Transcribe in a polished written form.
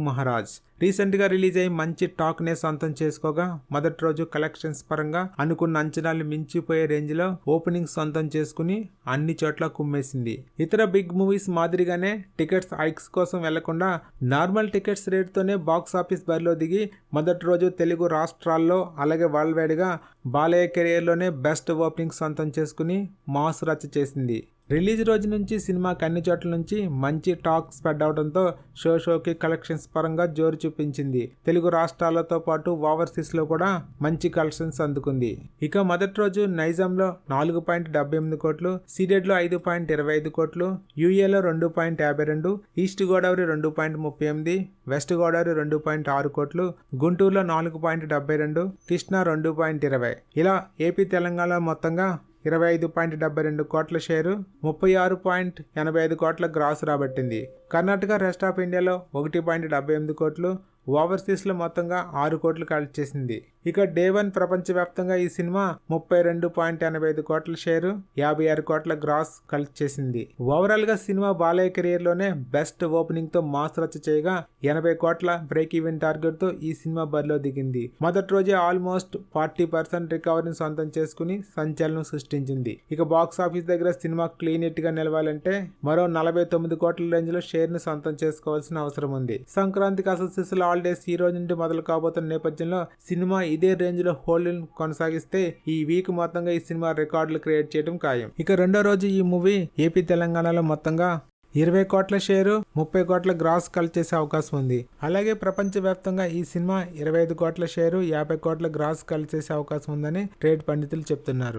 Maharaj recent గా release అయ్యి మంచి టాక్ నే సొంతం చేసుకోగా మొదటి రోజు కలెక్షన్స్ పరంగా అనుకున్న అంచనాలు మించిపోయే రేంజ్ లో ఓపెనింగ్ సొంతం చేసుకుని అన్ని చోట్ల కుమ్మేసింది. ఇతర బిగ్ మూవీస్ మాదిరిగానే టికెట్స్ హైక్స్ కోసం వెళ్లకుండా నార్మల్ టికెట్స్ రేట్ తోనే బాక్స్ ఆఫీస్ బరిలో దిగి మొదటి రోజు తెలుగు రాష్ట్రాల్లో అలాగే వరల్డ్ వైడ్ గా బాలయ్య కెరియర్ లోనే బెస్ట్ ఓపెనింగ్ సొంతం చేసుకుని మాస్ రచ్చ చేసింది. రిలీజ్ రోజు నుంచి సినిమాకి అన్ని చోట్ల నుంచి మంచి టాక్ స్ప్రెడ్ అవడంతో షోకి కలెక్షన్స్ పరంగా జోరు చూపించింది. తెలుగు రాష్ట్రాలతో పాటు ఓవర్సీస్ లో కూడా మంచి కలెక్షన్స్ అందుకుంది. ఇక మొదటి రోజు నైజాంలో 4.78 కోట్లు, సీడెడ్ లో 5.25 కోట్లు, యూఏలో 2.52, ఈస్ట్ గోదావరి 2.38, వెస్ట్ గోదావరి 2.6 కోట్లు, గుంటూరులో 4.72, కృష్ణా 2.20. ఇలా ఏపీ తెలంగాణ మొత్తంగా 25.72 కోట్ల షేరు, 36.85 కోట్ల గ్రాస్ రాబట్టింది. కర్ణాటక రెస్ట్ ఆఫ్ ఇండియాలో 1.78 కోట్లు, ఓవర్సీస్లో మొత్తంగా 6 కోట్లు కలెక్ట్ చేసింది. ఇక డే 1 ప్రపంచవ్యాప్తంగా ఈ సినిమా 32.85 కోట్ల షేరు, 56 కోట్ల గ్రాస్ కలెక్ట్ చేసింది. ఓవరాల్ గా సినిమా బాలయ్య కెరియర్ లోనే బెస్ట్ ఓపెనింగ్ తో మాస్ రచ్చ చేయగా 80 కోట్ల బ్రేక్ ఈవెన్ టార్గెట్ తో ఈ సినిమా బరిలో దిగింది. మొదటి రోజే ఆల్మోస్ట్ 40% రికవరీని సొంతం చేసుకుని సంచలనం సృష్టించింది. ఇక బాక్స్ ఆఫీస్ దగ్గర సినిమా క్లీన్ గా నిలవాలంటే మరో 49 కోట్ల రేంజ్ లో షేర్ ని సొంతం చేసుకోవాల్సిన అవసరం ఉంది. సంక్రాంతికి అసలు సిసిల్ హాలిడేస్ ఈ రోజు నుండి మొదలు కాబోతున్న నేపథ్యంలో సినిమా ఇదే రేంజ్ లో హోల్డ్ కొనసాగిస్తే ఈ వీక్ మొత్తంగా ఈ సినిమా రికార్డులు క్రియేట్ చేయడం ఖాయం. ఇక రెండో రోజు ఈ మూవీ ఏపీ తెలంగాణలో మొత్తంగా 20 కోట్ల షేరు, 30 కోట్ల గ్రాస్ కలెక్ట్ చేసే అవకాశం ఉంది. అలాగే ప్రపంచవ్యాప్తంగా ఈ సినిమా 25 కోట్ల షేరు, 50 కోట్ల గ్రాస్ కలెక్ట్ చేసే అవకాశం ఉందని ట్రేడ్ పండితులు చెప్తున్నారు.